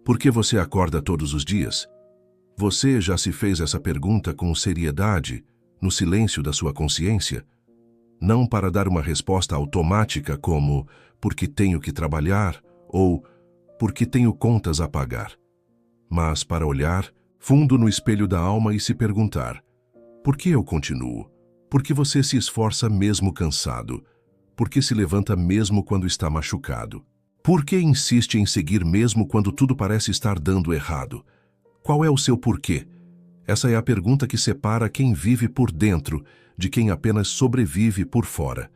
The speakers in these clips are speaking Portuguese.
Por que você acorda todos os dias? Você já se fez essa pergunta com seriedade, no silêncio da sua consciência? Não para dar uma resposta automática como porque tenho que trabalhar ou porque tenho contas a pagar, mas para olhar fundo no espelho da alma e se perguntar: por que eu continuo? Por que você se esforça mesmo cansado? Por que se levanta mesmo quando está machucado? Por que insiste em seguir mesmo quando tudo parece estar dando errado? Qual é o seu porquê? Essa é a pergunta que separa quem vive por dentro de quem apenas sobrevive por fora.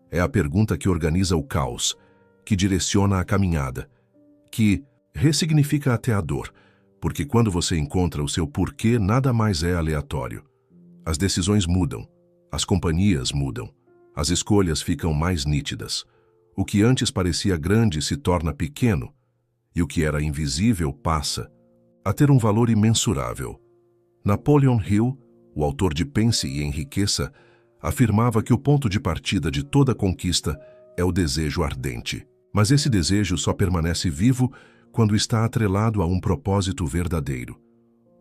É a pergunta que organiza o caos, que direciona a caminhada, que ressignifica até a dor, porque quando você encontra o seu porquê, nada mais é aleatório. As decisões mudam, as companhias mudam, as escolhas ficam mais nítidas. O que antes parecia grande se torna pequeno, e o que era invisível passa a ter um valor imensurável. Napoleon Hill, o autor de Pense e Enriqueça, afirmava que o ponto de partida de toda conquista é o desejo ardente. Mas esse desejo só permanece vivo quando está atrelado a um propósito verdadeiro.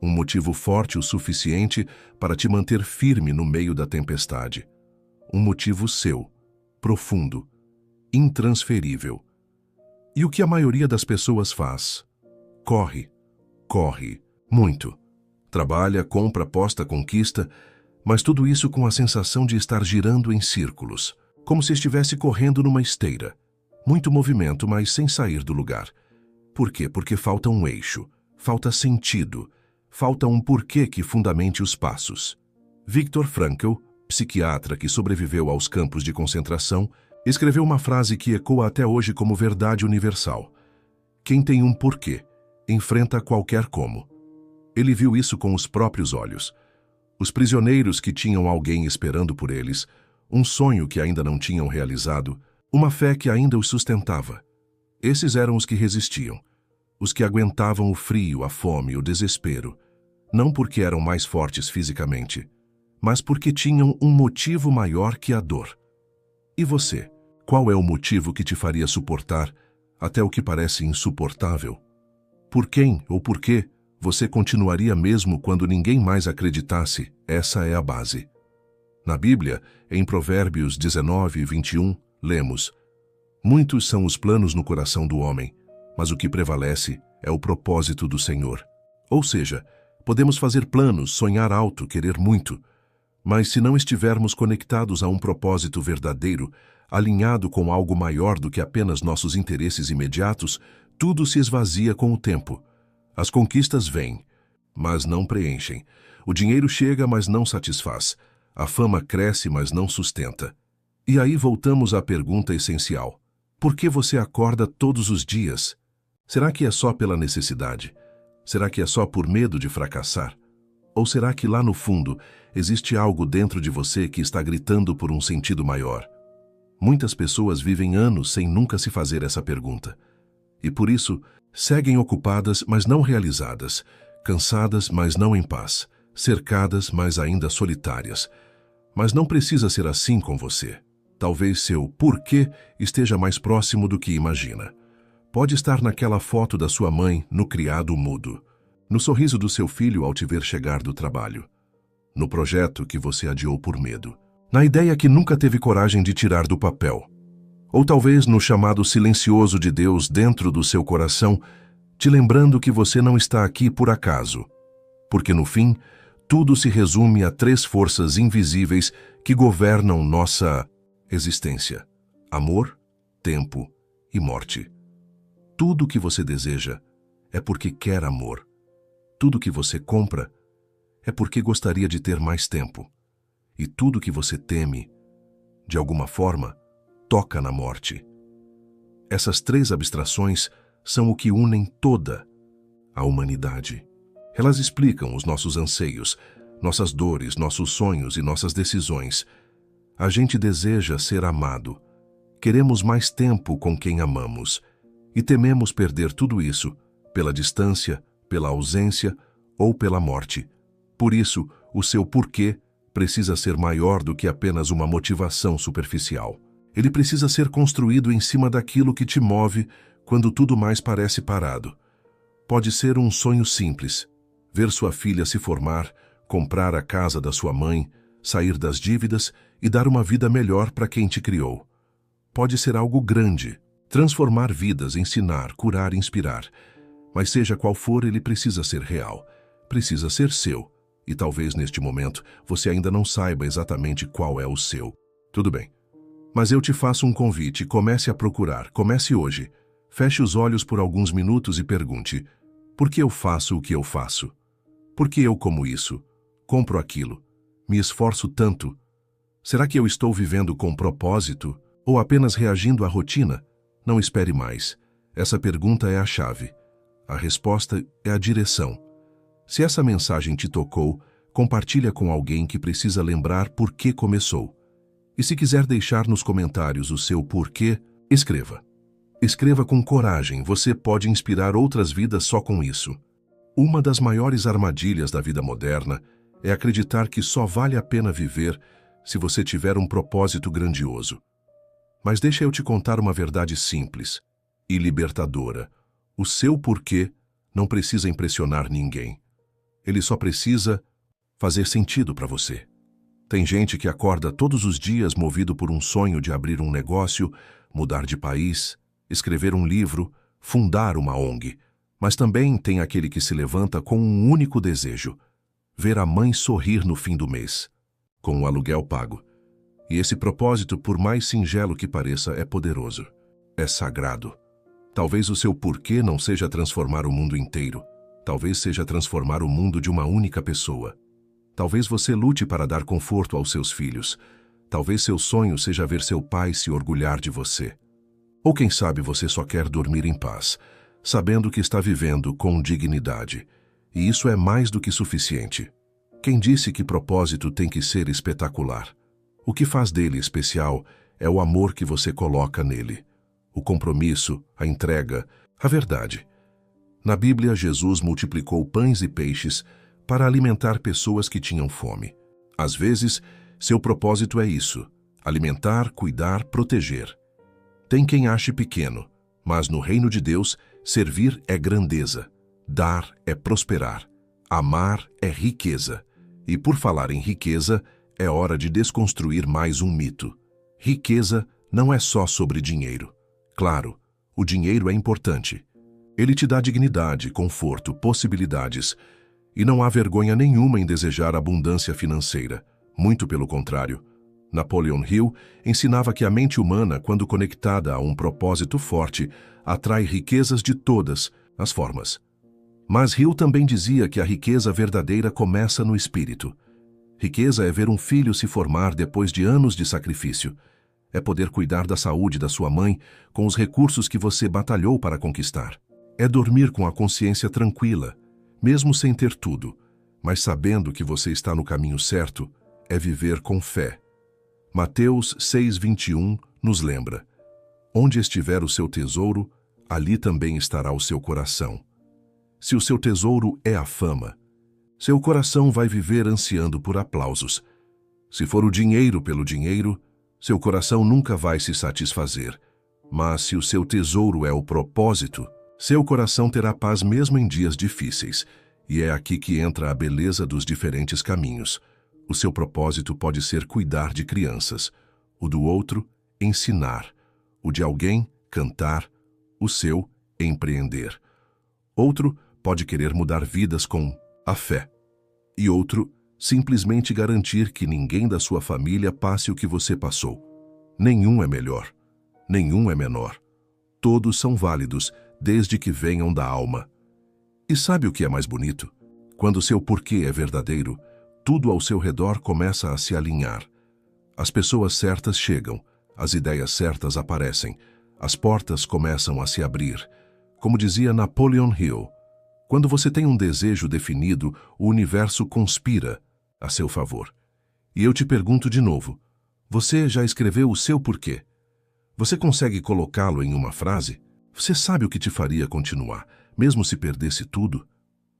Um motivo forte o suficiente para te manter firme no meio da tempestade. Um motivo seu, profundo, intransferível. E o que a maioria das pessoas faz? Corre, muito. Trabalha, compra, aposta, conquista, mas tudo isso com a sensação de estar girando em círculos, como se estivesse correndo numa esteira. Muito movimento, mas sem sair do lugar. Por quê? Porque falta um eixo, falta sentido, falta um porquê que fundamente os passos. Viktor Frankl, psiquiatra que sobreviveu aos campos de concentração, escreveu uma frase que ecoa até hoje como verdade universal. Quem tem um porquê, enfrenta qualquer como. Ele viu isso com os próprios olhos. Os prisioneiros que tinham alguém esperando por eles, um sonho que ainda não tinham realizado, uma fé que ainda os sustentava. Esses eram os que resistiam, os que aguentavam o frio, a fome, o desespero, não porque eram mais fortes fisicamente, mas porque tinham um motivo maior que a dor. E você? Qual é o motivo que te faria suportar até o que parece insuportável? Por quem ou por quê você continuaria mesmo quando ninguém mais acreditasse? Essa é a base. Na Bíblia, em Provérbios 19, 21, lemos: muitos são os planos no coração do homem, mas o que prevalece é o propósito do Senhor. Ou seja, podemos fazer planos, sonhar alto, querer muito, mas se não estivermos conectados a um propósito verdadeiro, alinhado com algo maior do que apenas nossos interesses imediatos, tudo se esvazia com o tempo. As conquistas vêm, mas não preenchem. O dinheiro chega, mas não satisfaz. A fama cresce, mas não sustenta. E aí voltamos à pergunta essencial. Por que você acorda todos os dias? Será que é só pela necessidade? Será que é só por medo de fracassar? Ou será que lá no fundo existe algo dentro de você que está gritando por um sentido maior? Muitas pessoas vivem anos sem nunca se fazer essa pergunta. E por isso, seguem ocupadas, mas não realizadas, cansadas, mas não em paz, cercadas, mas ainda solitárias. Mas não precisa ser assim com você. Talvez seu porquê esteja mais próximo do que imagina. Pode estar naquela foto da sua mãe no criado mudo, no sorriso do seu filho ao te ver chegar do trabalho, no projeto que você adiou por medo, na ideia que nunca teve coragem de tirar do papel, ou talvez no chamado silencioso de Deus dentro do seu coração, te lembrando que você não está aqui por acaso, porque no fim, tudo se resume a 3 forças invisíveis que governam nossa existência: amor, tempo e morte. Tudo o que você deseja é porque quer amor. Tudo que você compra é porque gostaria de ter mais tempo. E tudo que você teme, de alguma forma, toca na morte. Essas 3 abstrações são o que unem toda a humanidade. Elas explicam os nossos anseios, nossas dores, nossos sonhos e nossas decisões. A gente deseja ser amado. Queremos mais tempo com quem amamos. E tememos perder tudo isso pela distância, pela ausência ou pela morte. Por isso, o seu porquê precisa ser maior do que apenas uma motivação superficial. Ele precisa ser construído em cima daquilo que te move quando tudo mais parece parado. Pode ser um sonho simples: ver sua filha se formar, comprar a casa da sua mãe, sair das dívidas e dar uma vida melhor para quem te criou. Pode ser algo grande: transformar vidas, ensinar, curar, inspirar. Mas seja qual for, ele precisa ser real. Precisa ser seu. E talvez neste momento você ainda não saiba exatamente qual é o seu. Tudo bem. Mas eu te faço um convite: comece a procurar, comece hoje. Feche os olhos por alguns minutos e pergunte: por que eu faço o que eu faço? Por que eu como isso? Compro aquilo? Me esforço tanto? Será que eu estou vivendo com propósito ou apenas reagindo à rotina? Não espere mais. Essa pergunta é a chave. A resposta é a direção. Se essa mensagem te tocou, compartilha com alguém que precisa lembrar por que começou. E se quiser deixar nos comentários o seu porquê, escreva. Escreva com coragem, você pode inspirar outras vidas só com isso. Uma das maiores armadilhas da vida moderna é acreditar que só vale a pena viver se você tiver um propósito grandioso. Mas deixa eu te contar uma verdade simples e libertadora. O seu porquê não precisa impressionar ninguém. Ele só precisa fazer sentido para você. Tem gente que acorda todos os dias movido por um sonho de abrir um negócio, mudar de país, escrever um livro, fundar uma ONG. Mas também tem aquele que se levanta com um único desejo: ver a mãe sorrir no fim do mês, com o aluguel pago. E esse propósito, por mais singelo que pareça, é poderoso. É sagrado. Talvez o seu porquê não seja transformar o mundo inteiro. Talvez seja transformar o mundo de uma única pessoa. Talvez você lute para dar conforto aos seus filhos. Talvez seu sonho seja ver seu pai se orgulhar de você. Ou quem sabe você só quer dormir em paz, sabendo que está vivendo com dignidade. E isso é mais do que suficiente. Quem disse que propósito tem que ser espetacular? O que faz dele especial é o amor que você coloca nele. O compromisso, a entrega, a verdade. Na Bíblia, Jesus multiplicou pães e peixes para alimentar pessoas que tinham fome. Às vezes, seu propósito é isso: alimentar, cuidar, proteger. Tem quem ache pequeno, mas no reino de Deus, servir é grandeza, dar é prosperar, amar é riqueza. E por falar em riqueza, é hora de desconstruir mais um mito. Riqueza não é só sobre dinheiro. Claro, o dinheiro é importante. Ele te dá dignidade, conforto, possibilidades. E não há vergonha nenhuma em desejar abundância financeira. Muito pelo contrário. Napoleon Hill ensinava que a mente humana, quando conectada a um propósito forte, atrai riquezas de todas as formas. Mas Hill também dizia que a riqueza verdadeira começa no espírito. Riqueza é ver um filho se formar depois de anos de sacrifício. É poder cuidar da saúde da sua mãe com os recursos que você batalhou para conquistar. É dormir com a consciência tranquila, mesmo sem ter tudo, mas sabendo que você está no caminho certo. É viver com fé. Mateus 6:21 nos lembra: onde estiver o seu tesouro, ali também estará o seu coração. Se o seu tesouro é a fama, seu coração vai viver ansiando por aplausos. Se for o dinheiro pelo dinheiro, seu coração nunca vai se satisfazer. Mas se o seu tesouro é o propósito, seu coração terá paz mesmo em dias difíceis. E é aqui que entra a beleza dos diferentes caminhos. O seu propósito pode ser cuidar de crianças, o do outro, ensinar, o de alguém, cantar, o seu, empreender. Outro pode querer mudar vidas com a fé. E outro, simplesmente garantir que ninguém da sua família passe o que você passou. Nenhum é melhor, nenhum é menor. Todos são válidos, desde que venham da alma. E sabe o que é mais bonito? Quando seu porquê é verdadeiro, tudo ao seu redor começa a se alinhar. As pessoas certas chegam, as ideias certas aparecem, as portas começam a se abrir. Como dizia Napoleon Hill, quando você tem um desejo definido, o universo conspira a seu favor. E eu te pergunto de novo, você já escreveu o seu porquê? Você consegue colocá-lo em uma frase? Você sabe o que te faria continuar, mesmo se perdesse tudo?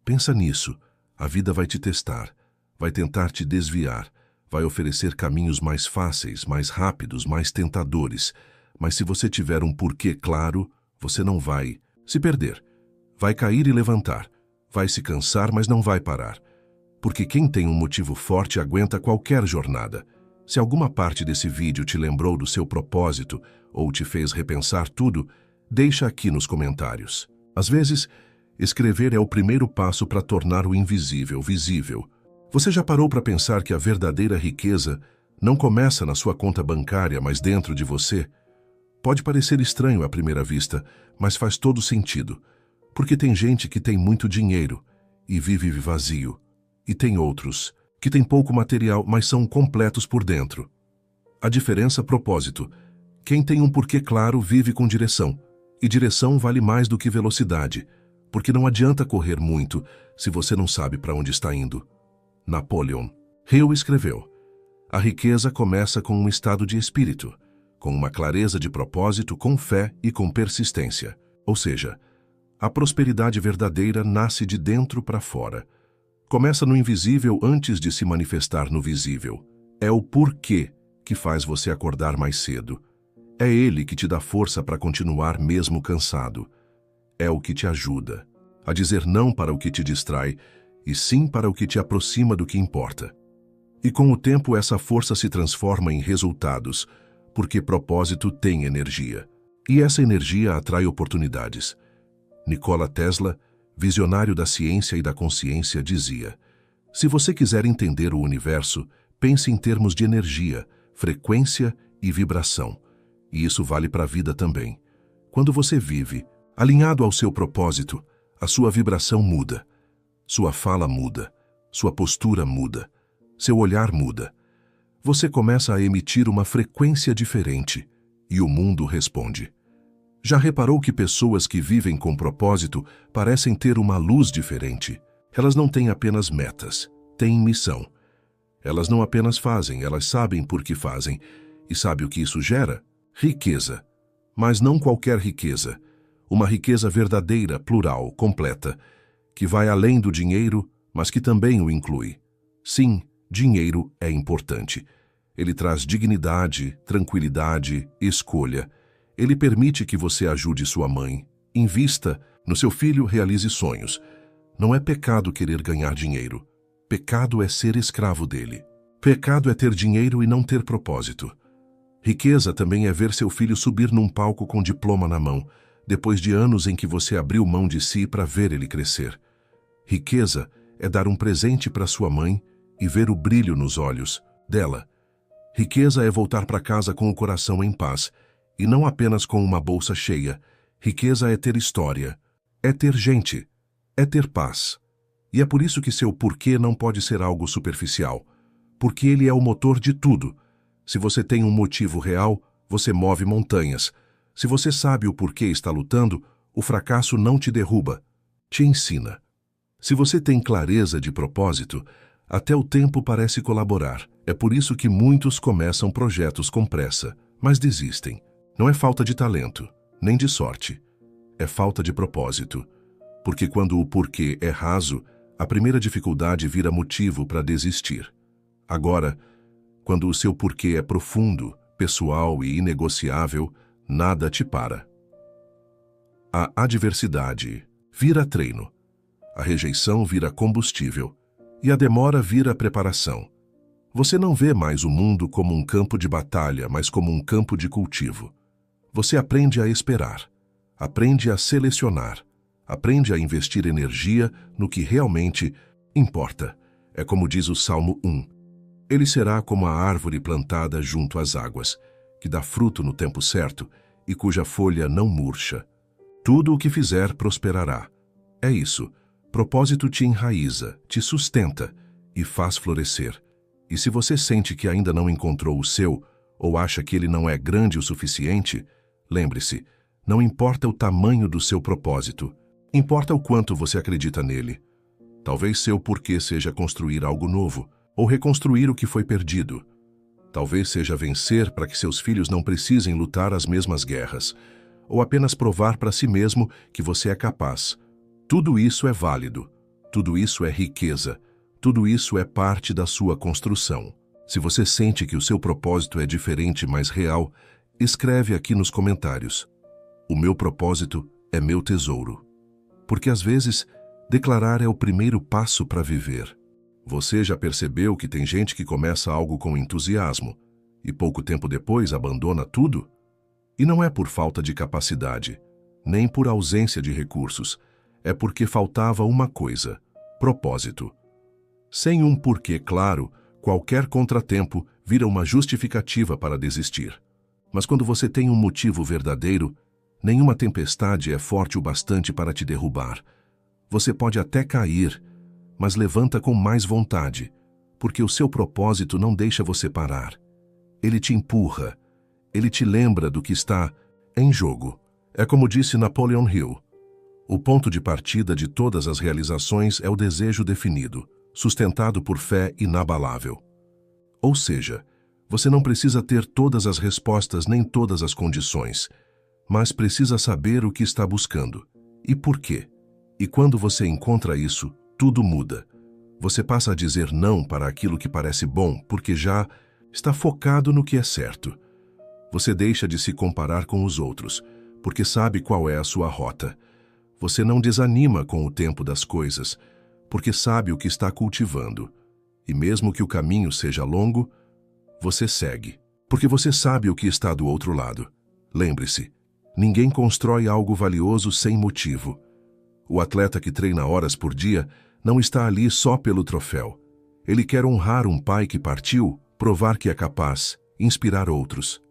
Pensa nisso. A vida vai te testar, vai tentar te desviar, vai oferecer caminhos mais fáceis, mais rápidos, mais tentadores. Mas se você tiver um porquê claro, você não vai se perder. Vai cair e levantar. Vai se cansar, mas não vai parar. Porque quem tem um motivo forte aguenta qualquer jornada. Se alguma parte desse vídeo te lembrou do seu propósito ou te fez repensar tudo, deixa aqui nos comentários. Às vezes, escrever é o primeiro passo para tornar o invisível visível. Você já parou para pensar que a verdadeira riqueza não começa na sua conta bancária, mas dentro de você? Pode parecer estranho à primeira vista, mas faz todo sentido. Porque tem gente que tem muito dinheiro e vive vazio. E tem outros que têm pouco material, mas são completos por dentro. A diferença é propósito. Quem tem um porquê claro vive com direção. E direção vale mais do que velocidade, porque não adianta correr muito se você não sabe para onde está indo. Napoleon Hill escreveu: a riqueza começa com um estado de espírito, com uma clareza de propósito, com fé e com persistência. Ou seja, a prosperidade verdadeira nasce de dentro para fora. Começa no invisível antes de se manifestar no visível. É o porquê que faz você acordar mais cedo. É ele que te dá força para continuar mesmo cansado. É o que te ajuda a dizer não para o que te distrai e sim para o que te aproxima do que importa. E com o tempo essa força se transforma em resultados, porque propósito tem energia. E essa energia atrai oportunidades. Nikola Tesla, visionário da ciência e da consciência, dizia: se você quiser entender o universo, pense em termos de energia, frequência e vibração. E isso vale para a vida também. Quando você vive alinhado ao seu propósito, a sua vibração muda. Sua fala muda. Sua postura muda. Seu olhar muda. Você começa a emitir uma frequência diferente e o mundo responde. Já reparou que pessoas que vivem com propósito parecem ter uma luz diferente? Elas não têm apenas metas, têm missão. Elas não apenas fazem, elas sabem por que fazem. E sabe o que isso gera? Riqueza. Mas não qualquer riqueza. Uma riqueza verdadeira, plural, completa, que vai além do dinheiro, mas que também o inclui. Sim, dinheiro é importante. Ele traz dignidade, tranquilidade, escolha. Ele permite que você ajude sua mãe, invista no seu filho, realize sonhos. Não é pecado querer ganhar dinheiro. Pecado é ser escravo dele. Pecado é ter dinheiro e não ter propósito. Riqueza também é ver seu filho subir num palco com diploma na mão, depois de anos em que você abriu mão de si para ver ele crescer. Riqueza é dar um presente para sua mãe e ver o brilho nos olhos dela. Riqueza é voltar para casa com o coração em paz, e não apenas com uma bolsa cheia. Riqueza é ter história, é ter gente, é ter paz. E é por isso que seu porquê não pode ser algo superficial, porque ele é o motor de tudo. Se você tem um motivo real, você move montanhas. Se você sabe o porquê está lutando, o fracasso não te derruba, te ensina. Se você tem clareza de propósito, até o tempo parece colaborar. É por isso que muitos começam projetos com pressa, mas desistem. Não é falta de talento, nem de sorte. É falta de propósito. Porque quando o porquê é raso, a primeira dificuldade vira motivo para desistir. Agora, quando o seu porquê é profundo, pessoal e inegociável, nada te para. A adversidade vira treino, a rejeição vira combustível e a demora vira preparação. Você não vê mais o mundo como um campo de batalha, mas como um campo de cultivo. Você aprende a esperar, aprende a selecionar, aprende a investir energia no que realmente importa. É como diz o Salmo 1. Ele será como a árvore plantada junto às águas, que dá fruto no tempo certo e cuja folha não murcha. Tudo o que fizer prosperará. É isso. Propósito te enraiza, te sustenta e faz florescer. E se você sente que ainda não encontrou o seu, ou acha que ele não é grande o suficiente, lembre-se, não importa o tamanho do seu propósito, importa o quanto você acredita nele. Talvez seu porquê seja construir algo novo, ou reconstruir o que foi perdido. Talvez seja vencer para que seus filhos não precisem lutar as mesmas guerras, ou apenas provar para si mesmo que você é capaz. Tudo isso é válido, tudo isso é riqueza, tudo isso é parte da sua construção. Se você sente que o seu propósito é diferente, mas real, escreve aqui nos comentários. O meu propósito é meu tesouro. Porque às vezes, declarar é o primeiro passo para viver. Você já percebeu que tem gente que começa algo com entusiasmo e pouco tempo depois abandona tudo? E não é por falta de capacidade, nem por ausência de recursos, é porque faltava uma coisa: propósito. Sem um porquê claro, qualquer contratempo vira uma justificativa para desistir. Mas quando você tem um motivo verdadeiro, nenhuma tempestade é forte o bastante para te derrubar. Você pode até cair, mas levanta com mais vontade, porque o seu propósito não deixa você parar. Ele te empurra, ele te lembra do que está em jogo. É como disse Napoleon Hill: o ponto de partida de todas as realizações é o desejo definido, sustentado por fé inabalável. Ou seja, você não precisa ter todas as respostas nem todas as condições, mas precisa saber o que está buscando e por quê. E quando você encontra isso, tudo muda. Você passa a dizer não para aquilo que parece bom, porque já está focado no que é certo. Você deixa de se comparar com os outros, porque sabe qual é a sua rota. Você não desanima com o tempo das coisas, porque sabe o que está cultivando. E mesmo que o caminho seja longo, você segue, porque você sabe o que está do outro lado. Lembre-se, ninguém constrói algo valioso sem motivo. O atleta que treina horas por dia não está ali só pelo troféu. Ele quer honrar um pai que partiu, provar que é capaz, inspirar outros.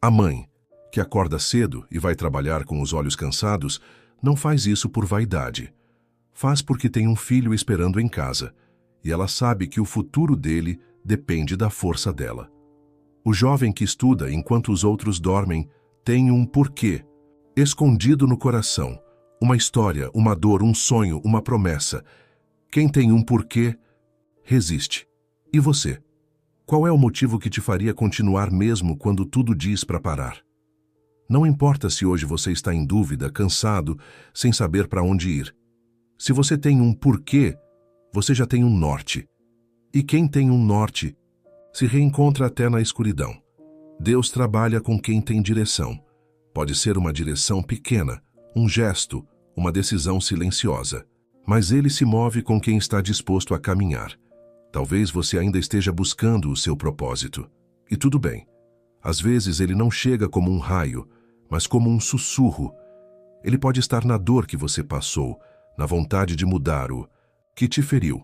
A mãe, que acorda cedo e vai trabalhar com os olhos cansados, não faz isso por vaidade. Faz porque tem um filho esperando em casa, e ela sabe que o futuro dele depende da força dela. O jovem que estuda enquanto os outros dormem tem um porquê, escondido no coração, uma história, uma dor, um sonho, uma promessa. Quem tem um porquê, resiste. E você? Qual é o motivo que te faria continuar mesmo quando tudo diz para parar? Não importa se hoje você está em dúvida, cansado, sem saber para onde ir. Se você tem um porquê, você já tem um norte. E quem tem um norte se reencontra até na escuridão. Deus trabalha com quem tem direção. Pode ser uma direção pequena, um gesto, uma decisão silenciosa. Mas Ele se move com quem está disposto a caminhar. Talvez você ainda esteja buscando o seu propósito. E tudo bem. Às vezes ele não chega como um raio, mas como um sussurro. Ele pode estar na dor que você passou, na vontade de mudar o que te feriu.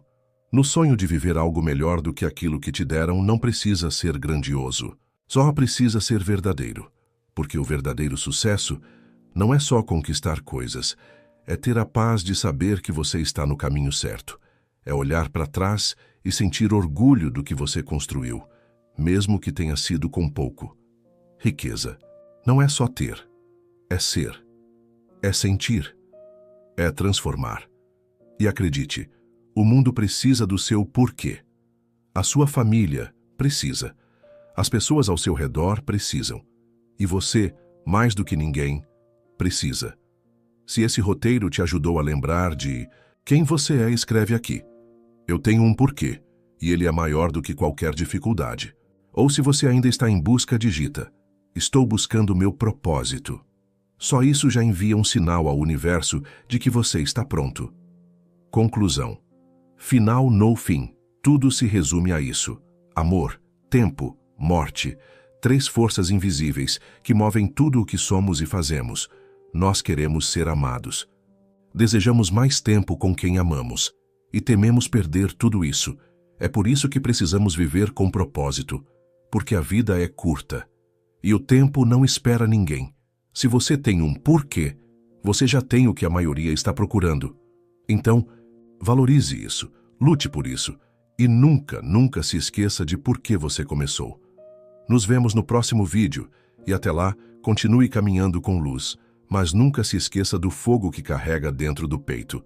No sonho de viver algo melhor do que aquilo que te deram, não precisa ser grandioso. Só precisa ser verdadeiro. Porque o verdadeiro sucesso não é só conquistar coisas, é ter a paz de saber que você está no caminho certo. É olhar para trás e sentir orgulho do que você construiu, mesmo que tenha sido com pouco. Riqueza não é só ter, é ser, é sentir, é transformar. E acredite, o mundo precisa do seu porquê. A sua família precisa. As pessoas ao seu redor precisam. E você, mais do que ninguém, precisa. Se esse roteiro te ajudou a lembrar de quem você é, escreve aqui: eu tenho um porquê, e ele é maior do que qualquer dificuldade. Ou se você ainda está em busca, digita: estou buscando meu propósito. Só isso já envia um sinal ao universo de que você está pronto. Conclusão. Final no fim. Tudo se resume a isso: amor, tempo, morte. 3 forças invisíveis que movem tudo o que somos e fazemos. Nós queremos ser amados. Desejamos mais tempo com quem amamos. E tememos perder tudo isso. É por isso que precisamos viver com propósito. Porque a vida é curta. E o tempo não espera ninguém. Se você tem um porquê, você já tem o que a maioria está procurando. Então, valorize isso, lute por isso. E nunca, nunca se esqueça de por que você começou. Nos vemos no próximo vídeo. E até lá, continue caminhando com luz. Mas nunca se esqueça do fogo que carrega dentro do peito.